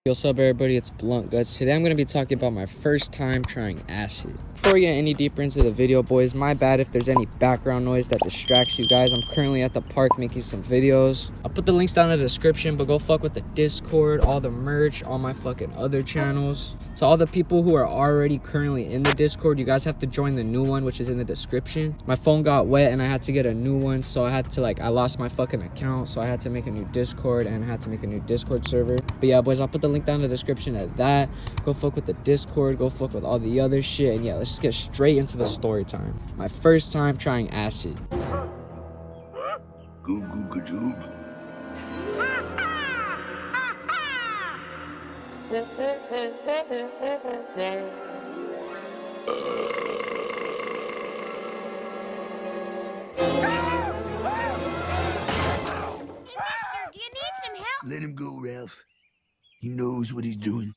What's up everybody, it's Blunt Guts. Today I'm going to be talking about my first time trying acid. Before we get any deeper into the video, boys, my bad if there's any background noise that distracts you guys. I'm currently at the park making some videos. I'll put the links down in the description, but go fuck with the Discord, all the merch, all my fucking other channels. To all the people who are already currently in the Discord, you guys have to join the new one, which is in the description. My phone got wet and I had to get a new one, so I had to I lost my fucking account, so I had to make a new Discord and I had to make a new Discord server. But yeah, boys, I'll put the link down in the description at that. Go fuck with the Discord, go fuck with all the other shit, and yeah, let's just get straight into the story time. My first time trying acid. Goo goo gajoob. Let him go, Ralph. He knows what he's doing.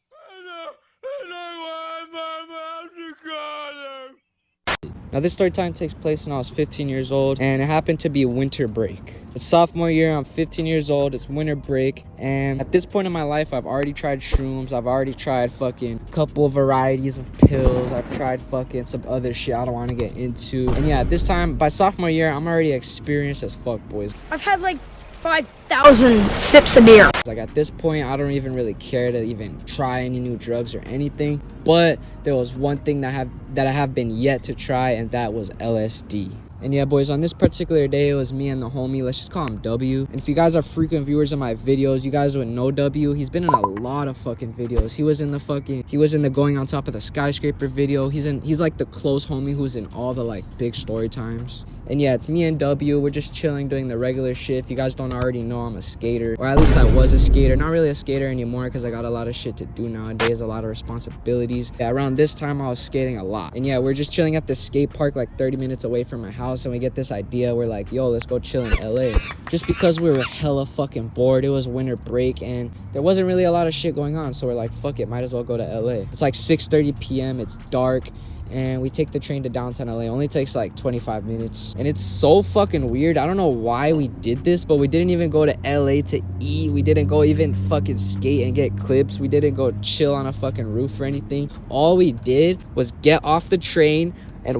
Now this story time takes place when I was 15 years old, and it happened to be winter break. It's sophomore year, I'm 15 years old, it's winter break, and at this point in my life, I've already tried shrooms, I've already tried fucking a couple varieties of pills, I've tried fucking some other shit I don't want to get into. And yeah, at this time, by sophomore year, I'm already experienced as fuck, boys. I've had like 5,000 sips of beer. Like at this point, I don't even really care to even try any new drugs or anything. But there was one thing that I have been yet to try, and that was LSD. And yeah, boys, on this particular day, it was me and the homie. Let's just call him W. And if you guys are frequent viewers of my videos, you guys would know W. He's been in a lot of fucking videos. He was in the going on top of the skyscraper video. He's like the close homie who's in all the big story times. And yeah, it's me and W. We're just chilling, doing the regular shit. If you guys don't already know, I'm a skater. Or at least I was a skater. Not really a skater anymore because I got a lot of shit to do nowadays. A lot of responsibilities. Yeah, around this time, I was skating a lot. And yeah, we're just chilling at the skate park 30 minutes away from my house. And we get this idea. We're like, yo, let's go chill in LA. Just because we were hella fucking bored. It was winter break and there wasn't really a lot of shit going on. So we're like, fuck it. Might as well go to LA. It's 6:30 p.m. It's dark. And we take the train to downtown LA. It only takes 25 minutes. And it's so fucking weird. I don't know why we did this, but we didn't even go to LA to eat. We didn't go even fucking skate and get clips. We didn't go chill on a fucking roof or anything. All we did was get off the train and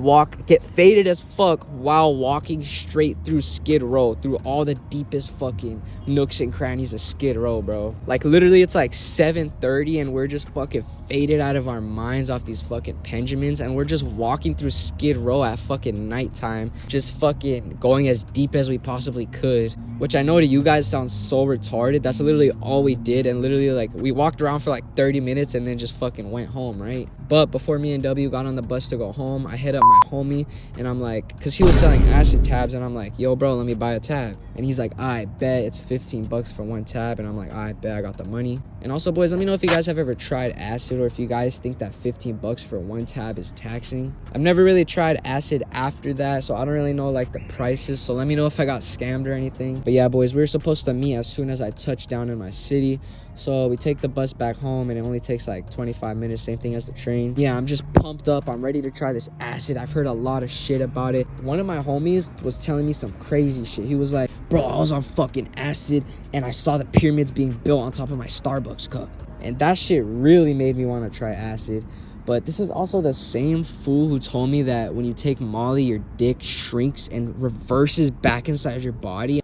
get faded as fuck while walking straight through Skid Row, through all the deepest fucking nooks and crannies of Skid Row, bro. Literally, it's 7:30 and we're just fucking faded out of our minds off these fucking Benjamins, and we're just walking through Skid Row at fucking nighttime, just fucking going as deep as we possibly could, which I know to you guys sounds so retarded. That's literally all we did, and literally we walked around for 30 minutes and then just fucking went home, right? But before me and W got on the bus to go home, I hit up my homie and I'm like, because he was selling acid tabs, and I'm like, yo bro, let me buy a tab. And he's like, I bet it's 15 bucks for one tab. And I'm like, I bet, I got the money. And also, boys, let me know if you guys have ever tried acid, or if you guys think that 15 bucks for one tab is taxing. I've never really tried acid after that, so I don't really know the prices, so let me know if I got scammed or anything. But yeah, boys, we were supposed to meet as soon as I touched down in my city. So we take the bus back home and it only takes 25 minutes, same thing as the train. Yeah, I'm just pumped up. I'm ready to try this acid. I've heard a lot of shit about it. One of my homies was telling me some crazy shit. He was like, bro, I was on fucking acid and I saw the pyramids being built on top of my Starbucks cup. And that shit really made me want to try acid. But this is also the same fool who told me that when you take Molly, your dick shrinks and reverses back inside your body.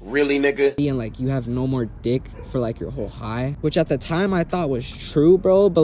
Really, nigga? And you have no more dick for your whole high, which at the time I thought was true, bro. But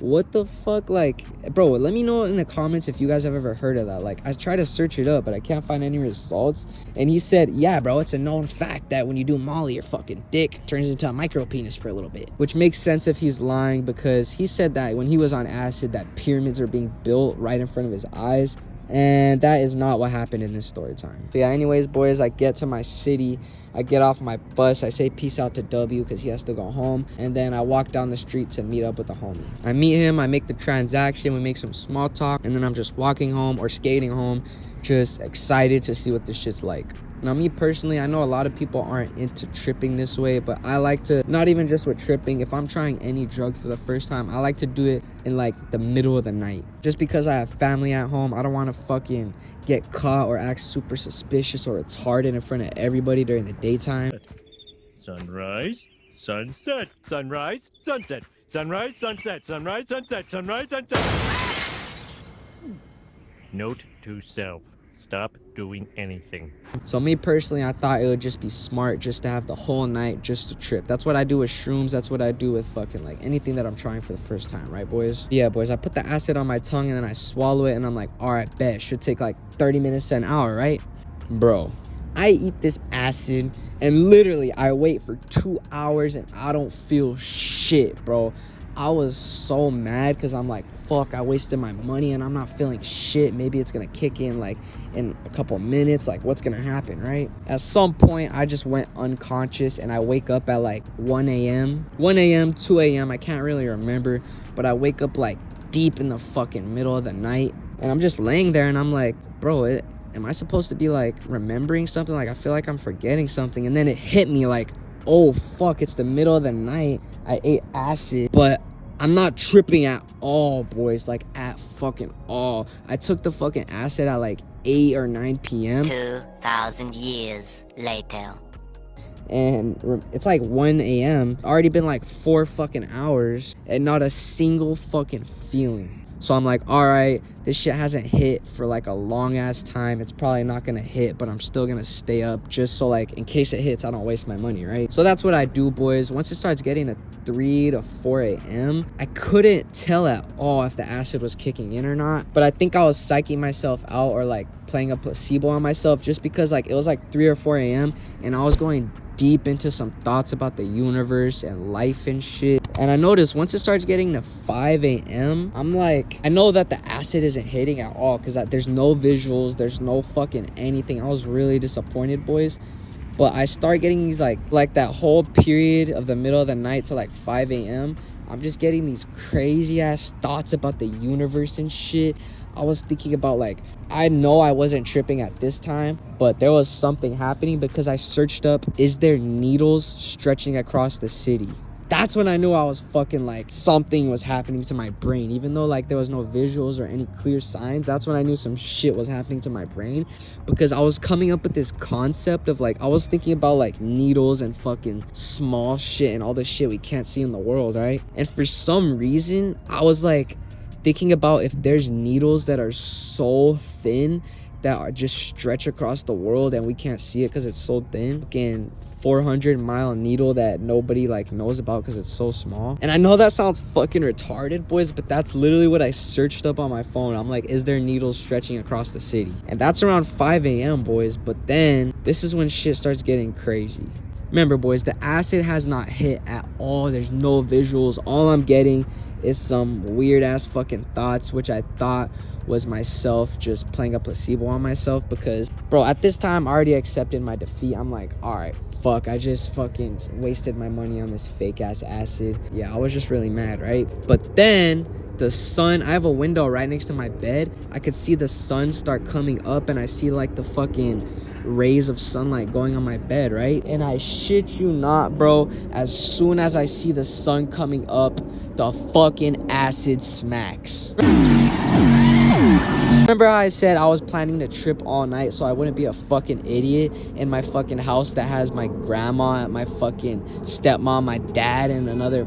what the fuck? Bro, let me know in the comments if you guys have ever heard of that. I tried to search it up, but I can't find any results. And he said, yeah, bro, it's a known fact that when you do Molly, your fucking dick turns into a micro penis for a little bit. Which makes sense if he's lying, because he said that when he was on acid, that pyramids are being built right in front of his eyes. And that is not what happened in this story time. So yeah, anyways, boys, I get to my city, I get off my bus, I say peace out to W because he has to go home, and then I walk down the street to meet up with a homie. I meet him, I make the transaction, we make some small talk, and then I'm just walking home or skating home, just excited to see what this shit's like. Now, me personally, I know a lot of people aren't into tripping this way, but I like to, not even just with tripping, if I'm trying any drug for the first time, I like to do it in the middle of the night. Just because I have family at home, I don't want to fucking get caught or act super suspicious or retarded in front of everybody during the daytime. Sunrise, Sunset, sunrise, sunset, sunrise, sunset, sunrise, sunset, sunrise, sunset. Note to self. Stop doing anything. So me personally, I thought it would just be smart just to have the whole night just to trip. That's what I do with shrooms. That's what I do with fucking like anything that I'm trying for the first time, right, boys? Yeah, boys, I put the acid on my tongue and then I swallow it and I'm like, all right, bet. Should take like 30 minutes to an hour, right? Bro, I eat this acid and literally I wait for 2 hours and I don't feel shit, bro. I was so mad because I'm like, fuck, I wasted my money and I'm not feeling shit. Maybe it's gonna kick in like in a couple minutes. Like, what's gonna happen, right? At some point, I just went unconscious and I wake up at like 1 a.m. 1 a.m., 2 a.m. I can't really remember, but I wake up like deep in the fucking middle of the night and I'm just laying there and I'm like, bro, am I supposed to be like remembering something? Like, I feel like I'm forgetting something. And then it hit me like, oh fuck, it's the middle of the night. I ate acid, but I'm not tripping at all, boys. Like, at fucking all. I took the fucking acid at like 8 or 9 p.m. 2,000 years later. And it's like 1 a.m. Already been like 4 fucking hours and not a single fucking feeling. So I'm like, all right, this shit hasn't hit for like a long ass time. It's probably not gonna hit, but I'm still gonna stay up just so like in case it hits, I don't waste my money, right? So that's what I do, boys. Once it starts getting to 3 to 4 a.m., I couldn't tell at all if the acid was kicking in or not. But I think I was psyching myself out or like playing a placebo on myself just because like it was like 3 or 4 a.m. and I was going deep into some thoughts about the universe and life and shit. And I noticed once it starts getting to 5 a.m., I'm like, I know that the acid isn't hitting at all because there's no visuals, there's no fucking anything. I was really disappointed, boys. But I start getting these like that whole period of the middle of the night to like 5 a.m. I'm just getting these crazy ass thoughts about the universe and shit. I was thinking about like, I know I wasn't tripping at this time, but there was something happening because I searched up, is there needles stretching across the city? That's when I knew I was fucking like, something was happening to my brain. Even though like there was no visuals or any clear signs, that's when I knew some shit was happening to my brain. Because I was coming up with this concept of like, I was thinking about like needles and fucking small shit and all the shit we can't see in the world, right? And for some reason, I was like thinking about if there's needles that are so thin that are just stretch across the world and we can't see it because it's so thin. Again, 400-mile needle that nobody like knows about because it's so small. And I know that sounds fucking retarded, boys, but that's literally what I searched up on my phone. I'm like, is there needles stretching across the city? And that's around 5 a.m., boys. But then this is when shit starts getting crazy. Remember, boys, the acid has not hit at all. There's no visuals. All I'm getting is some weird ass fucking thoughts, which I thought was myself just playing a placebo on myself. Because, bro, at this time I already accepted my defeat. I'm like, all right, fuck, I just fucking wasted my money on this fake ass acid. Yeah, I was just really mad, right? But then the sun, I have a window right next to my bed. I could see the sun start coming up and I see like the fucking rays of sunlight going on my bed, right? And I shit you not, bro, as soon as I see the sun coming up, the fucking acid smacks. Remember how I said I was planning to trip all night so I wouldn't be a fucking idiot in my fucking house that has my grandma, my fucking stepmom, my dad, and another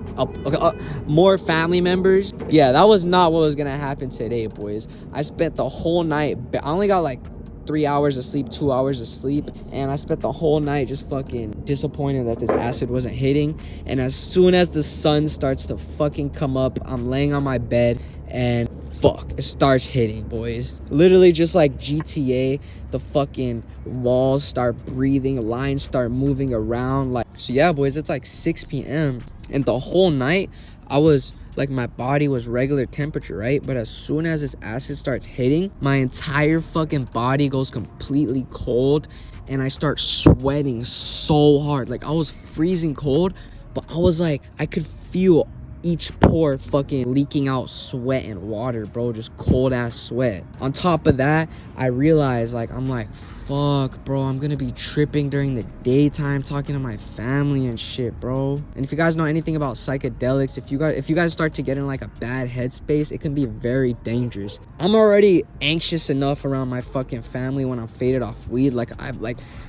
more family members? Yeah, that was not what was gonna happen today, boys. I spent the whole night, I only got like 3 hours of sleep, 2 hours of sleep, and I spent the whole night just fucking disappointed that this acid wasn't hitting. And as soon as the sun starts to fucking come up, I'm laying on my bed and fuck, it starts hitting, boys. Literally just like GTA, the fucking walls start breathing, lines start moving around. Like, so yeah, boys, it's like 6 p.m. and the whole night I was like, my body was regular temperature, right? But as soon as this acid starts hitting, my entire fucking body goes completely cold and I start sweating so hard. Like, I was freezing cold, but I was like, I could feel each pore fucking leaking out sweat and water, bro. Just cold ass sweat. On top of that, I realized, like, I'm like, fuck, bro, I'm gonna be tripping during the daytime talking to my family and shit, bro. And if you guys know anything about psychedelics, if you guys start to get in like a bad headspace, it can be very dangerous. I'm already anxious enough around my fucking family when I'm faded off weed. Like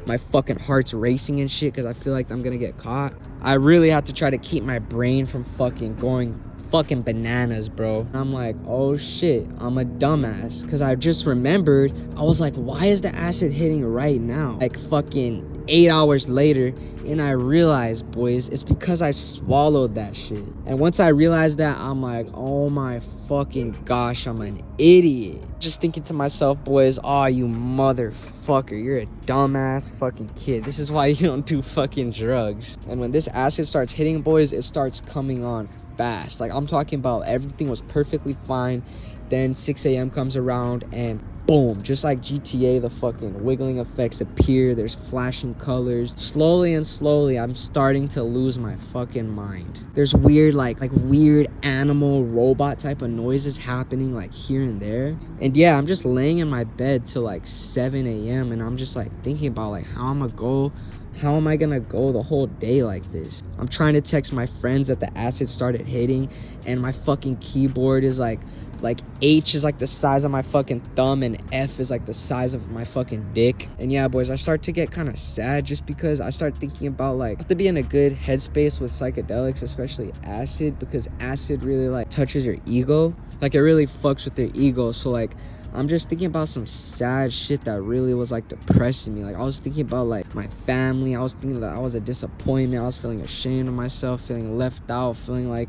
my fucking heart's racing and shit because I feel like I'm gonna get caught. I really have to try to keep my brain from fucking going fucking bananas, bro. And I'm like, oh shit, I'm a dumbass, because I just remembered, I was like, why is the acid hitting right now, like fucking 8 hours later? And I realized, boys, it's because I swallowed that shit. And once I realized that, I'm like, oh my fucking gosh, I'm an idiot. Just thinking to myself, boys, oh, you motherfucker, you're a dumbass fucking kid. This is why you don't do fucking drugs. And when this acid starts hitting, boys, it starts coming on fast. Like, I'm talking about everything was perfectly fine, then 6 a.m. comes around and boom, just like GTA, the fucking wiggling effects appear, there's flashing colors. Slowly and slowly, I'm starting to lose my fucking mind. There's weird like weird animal robot type of noises happening like here and there. And yeah, I'm just laying in my bed till like 7 a.m. and I'm just like thinking about like how am I gonna go the whole day like this? I'm trying to text my friends that the acid started hitting, and my fucking keyboard is like H is like the size of my fucking thumb and F is like the size of my fucking dick. And yeah, boys, I start to get kind of sad just because I start thinking about like, I have to be in a good headspace with psychedelics, especially acid, because acid really like touches your ego. Like, it really fucks with your ego. So like, I'm just thinking about some sad shit that really was like depressing me. Like, I was thinking about like my family. I was thinking that I was a disappointment. I was feeling ashamed of myself, feeling left out, feeling like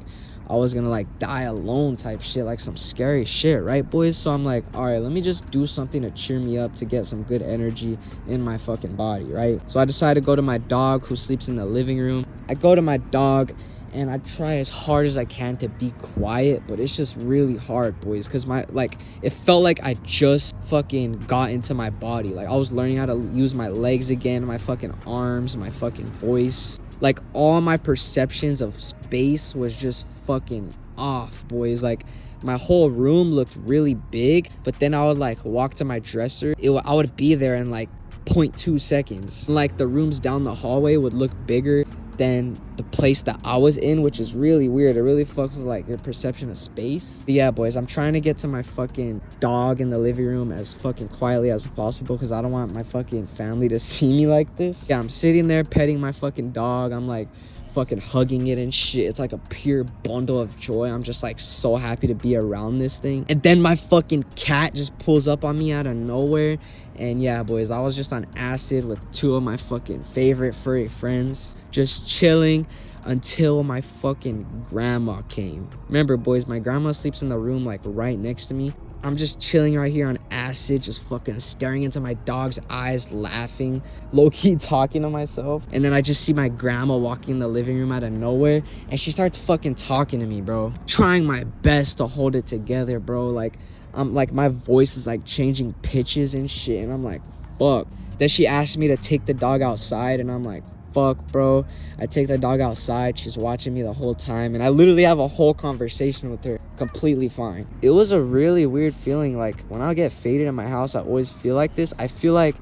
I was gonna like die alone type shit, like some scary shit, right, boys? So I'm like, all right, let me just do something to cheer me up, to get some good energy in my fucking body, right? So I decided to go to my dog who sleeps in the living room. I go to my dog and I try as hard as I can to be quiet, but it's just really hard, boys, because it felt like I just fucking got into my body. Like, I was learning how to use my legs again, my fucking arms, my fucking voice. Like, all my perceptions of space was just fucking off, boys. Like, my whole room looked really big, but then I would like walk to my dresser. I would be there in like 0.2 seconds. Like, the rooms down the hallway would look bigger than the place that I was in, which is really weird. It really fucks with like your perception of space. But yeah, boys, I'm trying to get to my fucking dog in the living room as fucking quietly as possible because I don't want my fucking family to see me like this. Yeah, I'm sitting there petting my fucking dog. I'm like fucking hugging it and shit. It's like a pure bundle of joy. I'm just like so happy to be around this thing. And then my fucking cat just pulls up on me out of nowhere. And yeah, boys, I was just on acid with two of my fucking favorite furry friends, just chilling until my fucking grandma came. Remember, boys, my grandma sleeps in the room like right next to me. I'm just chilling right here on acid, just fucking staring into my dog's eyes, laughing, low-key talking to myself. And then I just see my grandma walking in the living room out of nowhere, and she starts fucking talking to me, bro. Trying my best to hold it together, bro. Like, I'm like, my voice is like changing pitches and shit, and I'm like, fuck. Then she asked me to take the dog outside, and I'm like, fuck, bro. I take the dog outside. She's watching me the whole time, and I literally have a whole conversation with her completely fine. It was a really weird feeling. Like, when I get faded in my house, I always feel like this. I feel like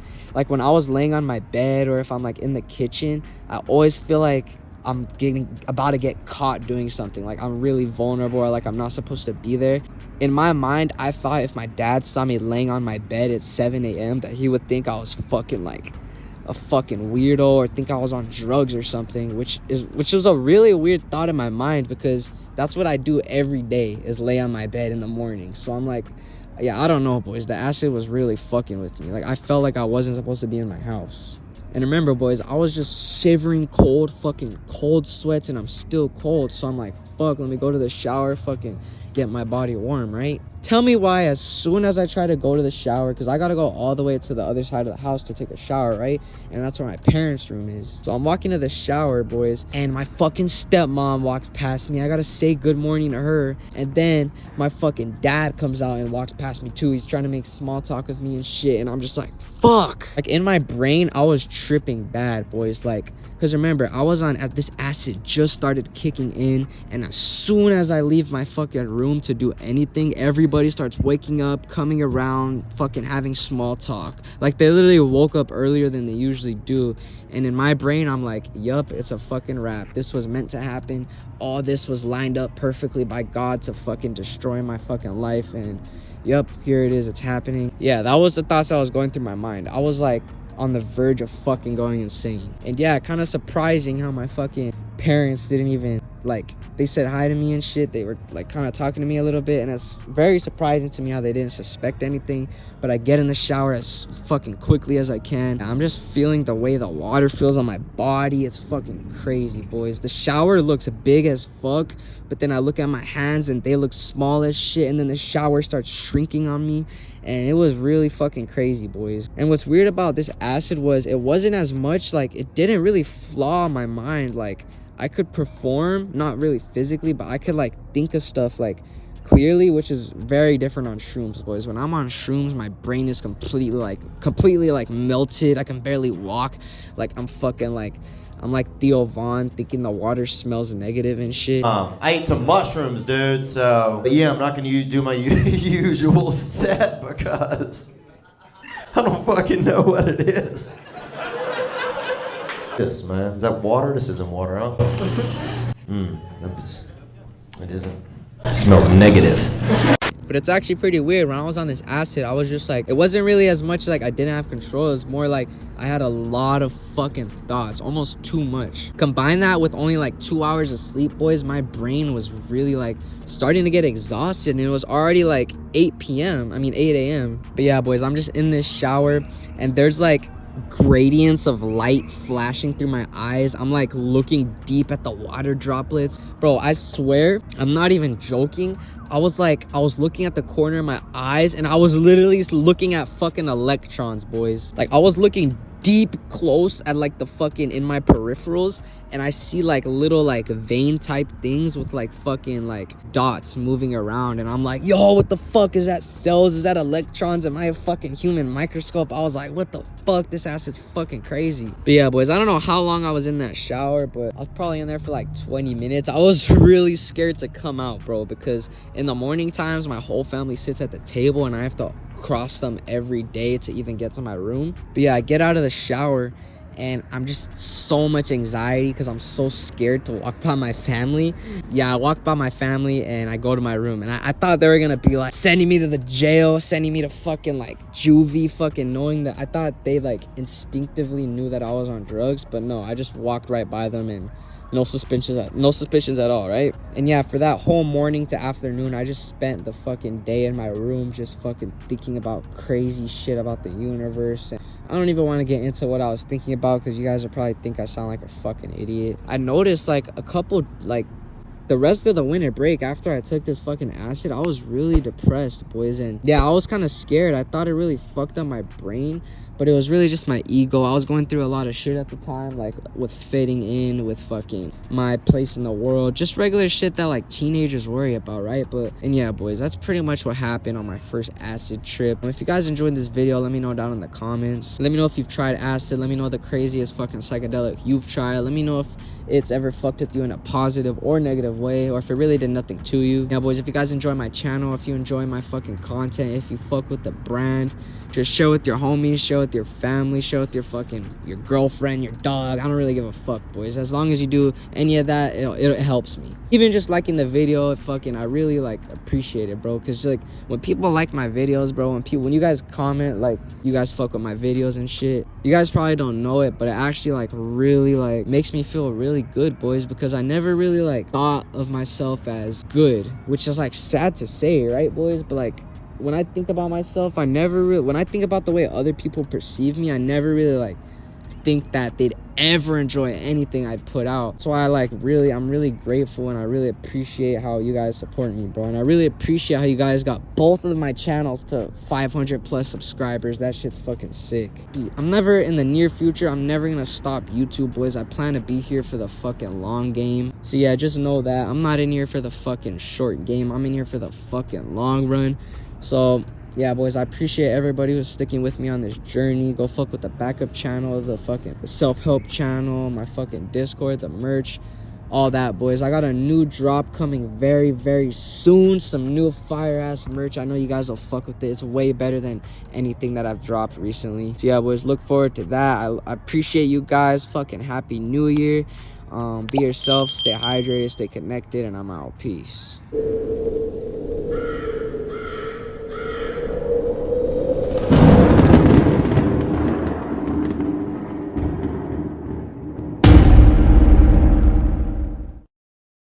when I was laying on my bed, or if I'm like in the kitchen, I always feel like I'm about to get caught doing something, like I'm really vulnerable, or like I'm not supposed to be there. In my mind, I thought if my dad saw me laying on my bed at 7 a.m. that he would think I was fucking like a fucking weirdo, or think I was on drugs or something, which was a really weird thought in my mind, because that's what I do every day, is lay on my bed in the morning. So I'm like, yeah, I don't know, boys, the acid was really fucking with me. Like, I felt like I wasn't supposed to be in my house. And remember, boys, I was just shivering cold sweats, and I'm still cold. So I'm like, fuck, let me go to the shower, fucking get my body warm, right? Tell me why as soon as I try to go to the shower, because I gotta go all the way to the other side of the house to take a shower, right? And that's where my parents' room is. So I'm walking to the shower, boys, and my fucking stepmom walks past me. I gotta say good morning to her, and then my fucking dad comes out and walks past me too. He's trying to make small talk with me and shit, and I'm just like, fuck. Like, in my brain, I was tripping bad, boys. Like, because remember, I was on this acid just started kicking in, and as soon as I leave my fucking room to do anything, everybody everybody starts waking up, coming around, fucking having small talk. Like, they literally woke up earlier than they usually do. And in my brain, I'm like, yup, it's a fucking wrap. This was meant to happen. All this was lined up perfectly by God to fucking destroy my fucking life. And yup, here it is, it's happening. Yeah, that was the thoughts I was going through my mind. I was like on the verge of fucking going insane. And yeah, kind of surprising how my fucking parents didn't even, like, they said hi to me and shit. They were like kind of talking to me a little bit, and it's very surprising to me how they didn't suspect anything. But I get in the shower as fucking quickly as I can. I'm just feeling the way the water feels on my body. It's fucking crazy, boys. The shower looks big as fuck, but then I look at my hands and they look small as shit, and then the shower starts shrinking on me. And it was really fucking crazy, boys. And what's weird about this acid was it wasn't as much, like, it didn't really flaw my mind. Like, I could perform, not really physically, but I could like think of stuff like clearly, which is very different on shrooms, boys. When I'm on shrooms, my brain is completely like melted. I can barely walk. Like, I'm like Theo Vaughn thinking the water smells negative and shit. I ate some mushrooms, dude, so... But yeah, I'm not gonna do my usual set because I don't fucking know what it is. This, man. Is that water? This isn't water, huh? It isn't. It smells negative. But it's actually pretty weird. When I was on this acid, I was just like, it wasn't really as much like I didn't have control. It was more like I had a lot of fucking thoughts, almost too much. Combine that with only like 2 hours of sleep, boys, my brain was really like starting to get exhausted, and it was already like 8 a.m. But yeah, boys, I'm just in this shower, and there's like gradients of light flashing through my eyes. I'm like looking deep at the water droplets. Bro, I swear, I'm not even joking. I was looking at the corner of my eyes, and I was literally looking at fucking electrons, boys. Like, I was looking deep close at like the fucking in my peripherals, and I see like little like vein type things with like fucking like dots moving around, and I'm like, yo, what the fuck is that? Cells? Is that electrons? Am I a fucking human microscope? I was like, what the fuck? This acid's fucking crazy. But yeah, boys, I don't know how long I was in that shower, but I was probably in there for like 20 minutes. I was really scared to come out, bro, because in the morning times my whole family sits at the table and I have to cross them every day to even get to my room. But yeah, I get out of the shower and I'm just so much anxiety because I'm so scared to walk by my family. Yeah, I walk by my family and I go to my room, and I thought they were gonna be like sending me to the jail, sending me to fucking like juvie, fucking knowing that. I thought they like instinctively knew that I was on drugs, but no, I just walked right by them and no suspicions at all, right? And yeah, for that whole morning to afternoon, I just spent the fucking day in my room just fucking thinking about crazy shit about the universe. And I don't even want to get into what I was thinking about because you guys will probably think I sound like a fucking idiot. I noticed like a couple, like the rest of the winter break after I took this fucking acid, I was really depressed, boys. And yeah, I was kind of scared. I thought it really fucked up my brain, but it was really just my ego. I was going through a lot of shit at the time, like with fitting in, with fucking my place in the world, just regular shit that like teenagers worry about, right? And yeah, boys, that's pretty much what happened on my first acid trip. If you guys enjoyed this video, let me know down in the comments. Let me know if you've tried acid. Let me know the craziest fucking psychedelic you've tried. Let me know if it's ever fucked with you in a positive or negative way, or if it really did nothing to you. Now, boys, if you guys enjoy my channel, if you enjoy my fucking content, if you fuck with the brand, just share with your homies, share with your family, share with your girlfriend, your dog. I don't really give a fuck, boys. As long as you do any of that, it helps me. Even just liking the video, I really like appreciate it, bro. Because like when people like my videos, bro, when you guys comment like you guys fuck with my videos and shit, you guys probably don't know it, but it actually like really like makes me feel really good, boys, because I never really like thought of myself as good, which is like sad to say, right, boys? But like when I think about myself, when I think about the way other people perceive me, I never really like think that they'd ever enjoy anything I'd put out. That's why I'm really grateful, and I really appreciate how you guys support me, bro. And I really appreciate how you guys got both of my channels to 500 plus subscribers. That shit's fucking sick. I'm never, in the near future, I'm never gonna stop YouTube, boys. I plan to be here for the fucking long game. So yeah, just know that I'm not in here for the fucking short game. I'm in here for the fucking long run. So yeah, boys, I appreciate everybody who's sticking with me on this journey. Go fuck with the backup channel, the fucking self-help channel, my fucking Discord, the merch. all that, boys. I got a new drop coming very, very soon. Some new fire ass merch. I know you guys will fuck with it. It's way better than anything that I've dropped recently. So yeah, boys, look forward to that. I appreciate you guys. Fucking happy new year. Be yourself, stay hydrated, stay connected, and I'm out. Peace.